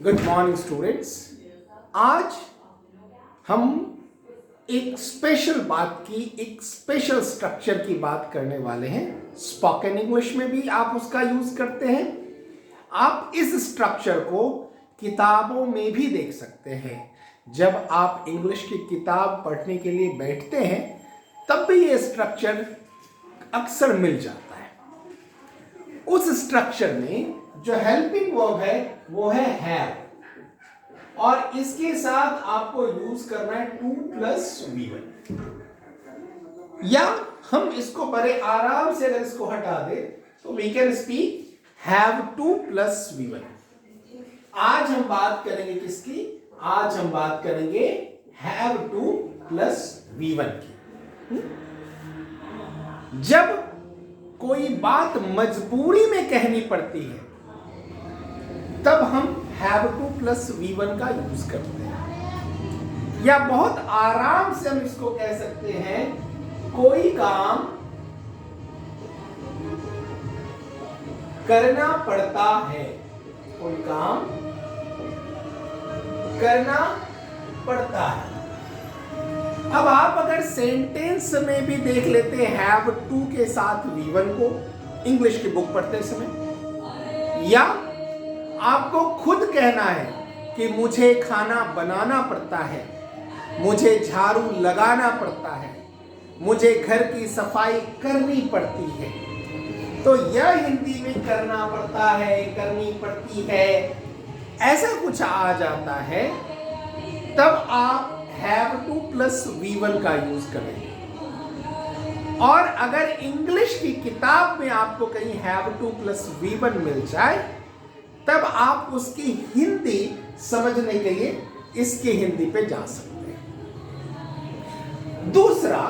Good morning students. आज हम एक स्पेशल बात की, एक स्पेशल स्ट्रक्चर की बात करने वाले हैं। स्पोकन इंग्लिश में भी आप उसका यूज करते हैं। आप इस स्ट्रक्चर को किताबों में भी देख सकते हैं। जब आप इंग्लिश की किताब पढ़ने के लिए बैठते हैं तब भी ये स्ट्रक्चर अक्सर मिल जाता है। उस स्ट्रक्चर में जो हेल्पिंग वर्ब है वो है हैव, और इसके साथ आपको यूज करना है टू प्लस V1। या हम इसको बड़े आराम से अगर इसको हटा दे तो we can speak have to plus V1। आज हम बात करेंगे किसकी? आज हम बात करेंगे हैव टू प्लस V1 की। जब कोई बात मजबूरी में कहनी पड़ती है तब हम हैव टू प्लस V1 का यूज करते हैं। या बहुत आराम से हम इसको कह सकते हैं, कोई काम करना पड़ता है, कोई काम करना पड़ता है। अब आप अगर सेंटेंस में भी देख लेते हैं हैव टू के साथ V1 को इंग्लिश की बुक पढ़ते समय, या आपको खुद कहना है कि मुझे खाना बनाना पड़ता है, मुझे झाड़ू लगाना पड़ता है, मुझे घर की सफाई करनी पड़ती है, तो यह हिंदी में करना पड़ता है, करनी पड़ती है, ऐसा कुछ आ जाता है, तब आप हैव टू प्लस V1 का यूज करेंगे। और अगर इंग्लिश की किताब में आपको कहीं हैव टू प्लस V1 मिल जाए तब आप उसकी हिंदी समझने के लिए इसकी हिंदी पे जा सकते हैं। दूसरा,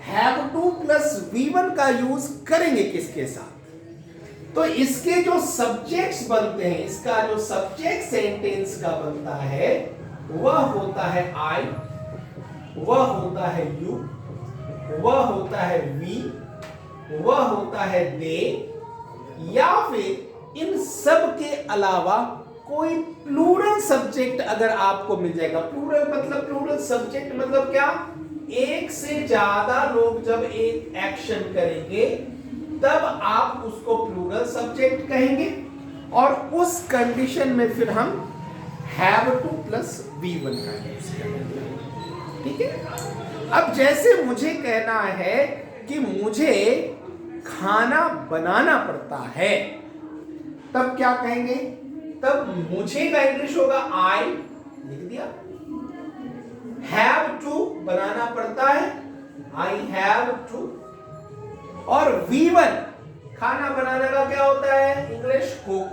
हैव टू प्लस V1 का यूज करेंगे किसके साथ? तो इसके जो सब्जेक्ट्स बनते हैं, इसका जो सब्जेक्ट सेंटेंस का बनता है वह होता है आई, वह होता है यू, वह होता है वी, वह होता है दे, या फिर इन सब के अलावा कोई प्लूरल सब्जेक्ट अगर आपको मिल जाएगा। प्लूरल मतलब, प्लूरल सब्जेक्ट मतलब क्या? एक से ज्यादा लोग जब एक एक्शन करेंगे तब आप उसको प्लूरल सब्जेक्ट कहेंगे, और उस कंडीशन में फिर हम हैव टू प्लस V1 का यूज करेंगे। ठीक है। अब जैसे मुझे कहना है कि मुझे खाना बनाना पड़ता है, तब क्या कहेंगे? तब मुझे का इंग्लिश होगा आई, लिख दिया। हैव टू बनाना पड़ता है, आई हैव टू। और V1 खाना बनाने का क्या होता है? English cook,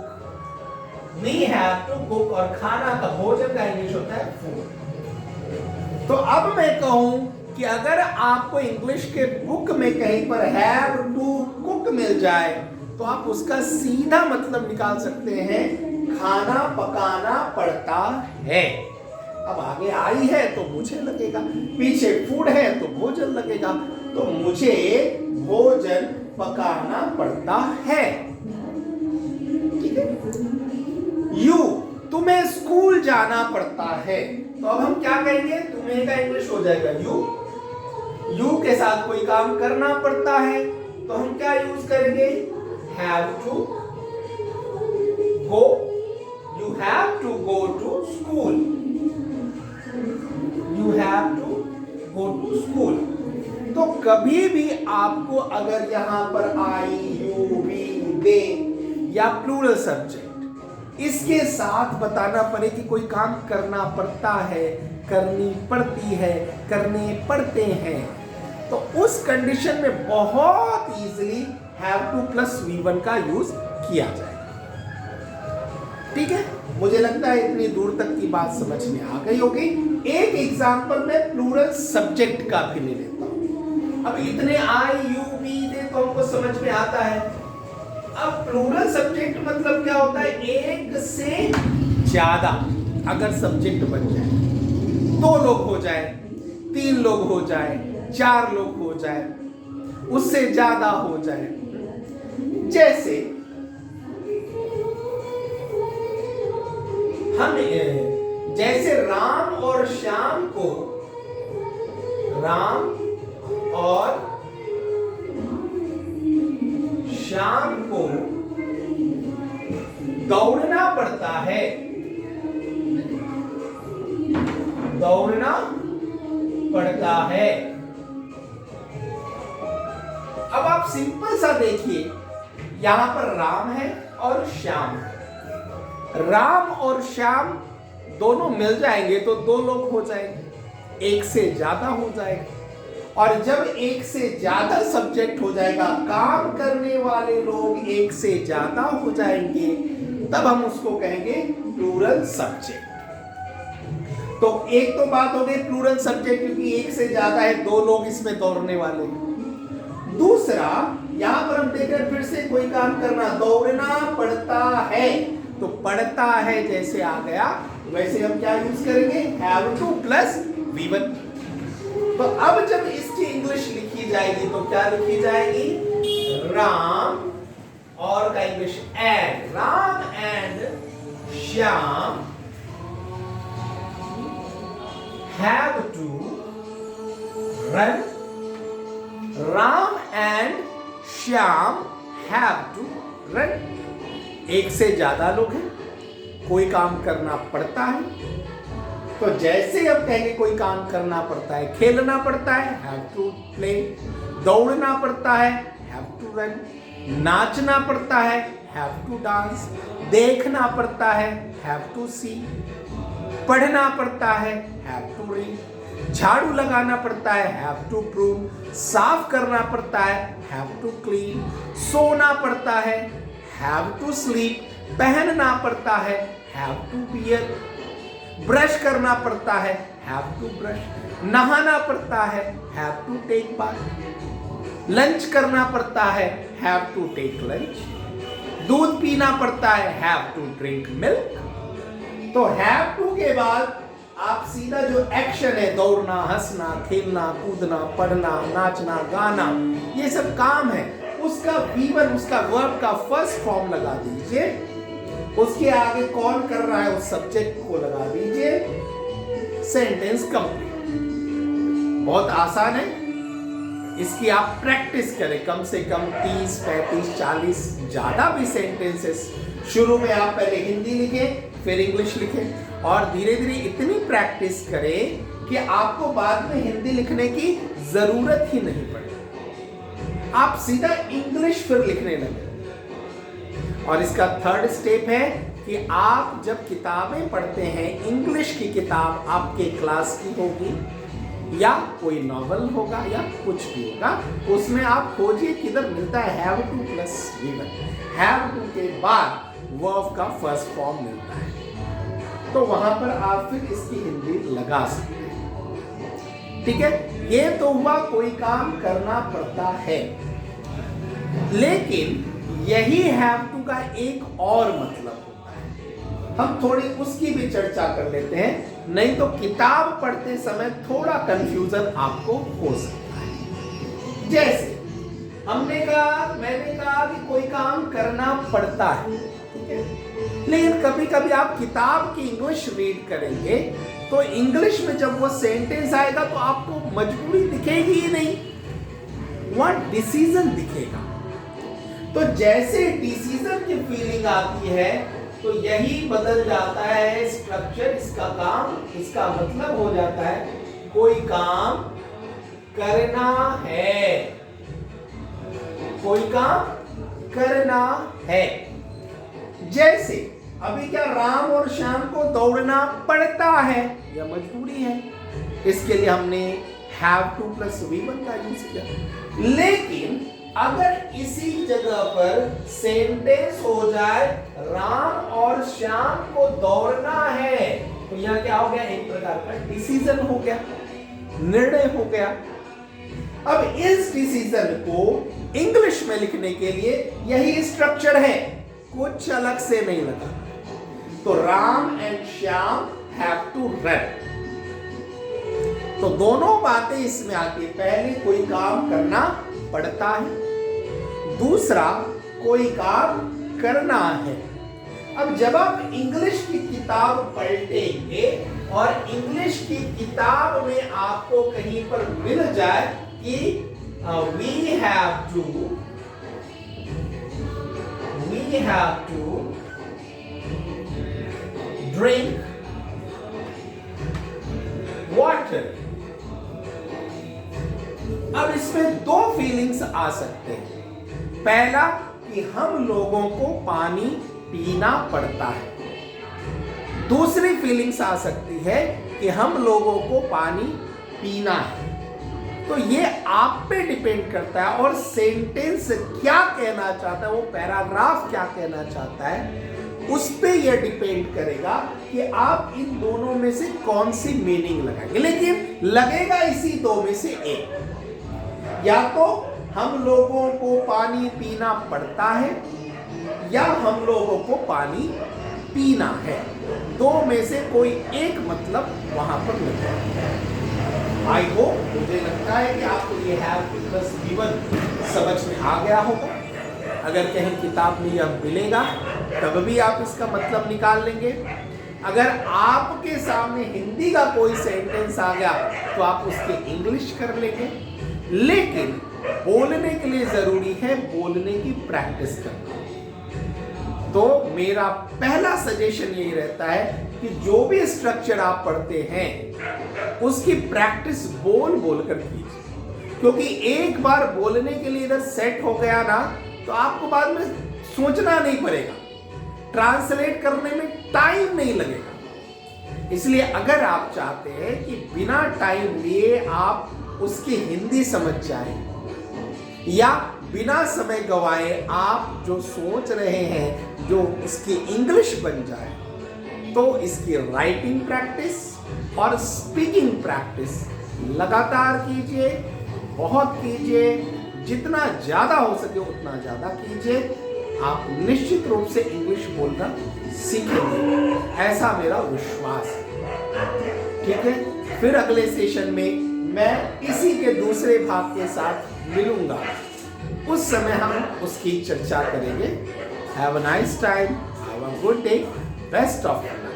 we have to cook, और खाना का भोजन का इंग्लिश होता है फूड। तो अब मैं कहूं कि अगर आपको इंग्लिश के बुक में कहीं पर हैव टू कुक मिल जाए तो आप उसका सीधा मतलब निकाल सकते हैं, खाना पकाना पड़ता है। अब आगे आई है तो मुझे लगेगा, पीछे फूड है तो भोजन लगेगा, तो मुझे भोजन पकाना पड़ता है। ठीक है। यू, तुम्हें स्कूल जाना पड़ता है, तो अब हम क्या कहेंगे? तुम्हें का इंग्लिश हो जाएगा यू। यू के साथ कोई काम करना पड़ता है तो हम क्या यूज करेंगे? Have to go, you have to go to school, you have to go to school. तो कभी भी आपको अगर यहां पर आई, यू, वी, दे या प्लूरल सब्जेक्ट इसके साथ बताना पड़े कि कोई काम करना पड़ता है, करनी पड़ती है, करने पड़ते हैं, तो उस कंडीशन में बहुत easily have to plus V1 का यूज किया जाएगा। ठीक है। मुझे लगता है इतनी दूर तक की बात समझ में आ गई होगी। एक एग्जांपल में प्लूरल सब्जेक्ट का भी ले लेता हूं। अब इतने आई, यू, वी, दे तो हमको समझ में आता है। अब प्लूरल सब्जेक्ट मतलब क्या होता है? एक से ज्यादा अगर सब्जेक्ट बन जाए, 2 लोग हो जाए, 3 लोग हो जाए, 4 लोग हो जाए, उससे ज्यादा हो जाए। जैसे हम जैसे राम और श्याम को दौड़ना पड़ता है, अब आप सिंपल सा देखिए, यहां पर राम है और श्याम है। राम और श्याम दोनों मिल जाएंगे तो दो लोग हो जाएंगे, एक से ज्यादा हो जाएगा। और जब एक से ज्यादा सब्जेक्ट हो जाएगा, काम करने वाले लोग एक से ज्यादा हो जाएंगे, तब हम उसको कहेंगे प्लूरल सब्जेक्ट। तो एक तो बात हो गई प्लूरल सब्जेक्ट, क्योंकि एक से ज्यादा है, दो लोग इसमें दौड़ने वाले हैं। दूसरा, यहां पर हम देख रहे फिर से कोई काम करना, दौड़ना पड़ता है, तो पड़ता है जैसे आ गया वैसे हम क्या यूज करेंगे, हैव टू प्लस V1। तो अब जब इसकी इंग्लिश लिखी जाएगी तो क्या लिखी जाएगी, राम और का English and, Ram and Shyam have to run, Ram and Shyam have to run। एक से ज्यादा लोग हैं, कोई काम करना पड़ता है, तो जैसे हम कहेंगे कोई काम करना पड़ता है, खेलना पड़ता है have to play, दौड़ना पड़ता है have to run, नाचना पड़ता है have to dance, देखना पड़ता है have to see, पढ़ना पड़ता है have to read, झाड़ू लगाना पड़ता है have to prune, साफ करना पड़ता है have to clean, सोना पड़ता है have to sleep, पहनना पड़ता है have to wear, ब्रश करना पड़ता है have to brush, नहाना पड़ता है have to take bath, lunch करना पड़ता है have to take lunch, दूध पीना पड़ता है have to drink milk। तो have to के बाद आप सीधा जो एक्शन है, दौड़ना, हंसना, खेलना, कूदना, पढ़ना, नाचना, गाना, ये सब काम है, उसका V1, उसका वर्ब का फर्स्ट फॉर्म लगा दीजिए, उसके आगे कौन कर रहा है उस सब्जेक्ट को लगा दीजिए, सेंटेंस कंप्लीट। बहुत आसान है, इसकी आप प्रैक्टिस करें, कम से कम 30, 35, 40 ज्यादा भी सेंटेंसेस। शुरू में आप पहले हिंदी लिखें, फिर इंग्लिश लिखें, और धीरे धीरे इतनी प्रैक्टिस करें कि आपको बाद में हिंदी लिखने की जरूरत ही नहीं पड़े, आप सीधा इंग्लिश फिर लिखने लगे। और इसका थर्ड स्टेप है कि आप जब किताबें पढ़ते हैं, इंग्लिश की किताब आपके क्लास की होगी या कोई नॉवल होगा या कुछ भी होगा, उसमें आप खोजिए किधर मिलता है have to plus V1, have to के बाद वर्ब का फर्स्ट फॉर्म मिलता है, तो वहां पर आप फिर इसकी हिंदी लगा सकते हैं। ठीक है, ये तो हुआ कोई काम करना पड़ता है। लेकिन यही हैव टू का एक और मतलब होता है, हम थोड़ी उसकी भी चर्चा कर लेते हैं, नहीं तो किताब पढ़ते समय थोड़ा कंफ्यूजन आपको हो सकता है। जैसे मैंने कहा कि कोई काम करना पड़ता है, ठीक है, लेकिन कभी कभी आप किताब की इंग्लिश रीड करेंगे तो इंग्लिश में जब वो सेंटेंस आएगा तो आपको मजबूरी दिखेगी ही नहीं, वहां डिसीजन दिखेगा। तो जैसे डिसीजन की फीलिंग आती है तो यही बदल जाता है स्ट्रक्चर, इसका काम, इसका मतलब हो जाता है कोई काम करना है, कोई काम करना है। जैसे अभी क्या राम और श्याम को दौड़ना पड़ता है या मजबूरी है, इसके लिए हमने हैव टू प्लस V1 का यूज किया। लेकिन अगर इसी जगह पर सेंटेंस हो जाए राम और श्याम को दौड़ना है, तो यहां क्या हो गया, एक प्रकार का डिसीजन हो गया, निर्णय हो गया। अब इस डिसीजन को इंग्लिश में लिखने के लिए यही स्ट्रक्चर है, कुछ अलग से नहीं लगा। तो Ram and Shyam have to run, तो दोनों बातें इसमें आती है। पहले कोई काम करना पड़ता है, दूसरा कोई काम करना है। अब जब आप इंग्लिश की किताब किताब पलटेंगे और इंग्लिश की किताब में आपको कहीं पर मिल जाए कि we have to drink water। अब इसमें दो फीलिंग्स आ सकते हैं। पहला कि हम लोगों को पानी पीना पड़ता है। दूसरी फीलिंग्स आ सकती है कि हम लोगों को पानी पीना है। तो ये आप पे डिपेंड करता है और सेंटेंस क्या कहना चाहता है, वो पैराग्राफ क्या कहना चाहता है, उस पे ये डिपेंड करेगा कि आप इन दोनों में से कौन सी मीनिंग लगाएंगे। लेकिन लगेगा इसी दो में से एक, या तो हम लोगों को पानी पीना पड़ता है या हम लोगों को पानी पीना है। दो में से कोई एक मतलब वहां पर लगेगा। आई होप, मुझे लगता है कि आपको ये हैव टू प्लस गिवन समझ में आ गया होगा। अगर कहीं किताब में यह मिलेगा तब भी आप इसका मतलब निकाल लेंगे। अगर आपके सामने हिंदी का कोई सेंटेंस आ गया तो आप उसके इंग्लिश कर लेंगे। लेकिन बोलने के लिए जरूरी है बोलने की प्रैक्टिस करना। तो मेरा पहला सजेशन यही रहता है कि जो भी स्ट्रक्चर आप पढ़ते हैं उसकी प्रैक्टिस बोल बोल कर कीजिए, क्योंकि एक बार बोलने के लिए इधर सेट हो गया ना तो आपको बाद में सोचना नहीं पड़ेगा, ट्रांसलेट करने में टाइम नहीं लगेगा। इसलिए अगर आप चाहते हैं कि बिना टाइम लिए आप उसकी हिंदी समझ जाएं या बिना समय गवाए आप जो सोच रहे हैं जो उसकी इंग्लिश बन जाए, तो इसकी राइटिंग प्रैक्टिस और स्पीकिंग प्रैक्टिस लगातार कीजिए, बहुत कीजिए, जितना ज्यादा हो सके उतना ज्यादा कीजिए। आप निश्चित रूप से इंग्लिश बोलना सीखेंगे, ऐसा मेरा विश्वास है। ठीक है, फिर अगले सेशन में मैं इसी के दूसरे भाग के साथ मिलूंगा, उस समय हम उसकी चर्चा करेंगे। Have a nice time, have a good day, best of luck.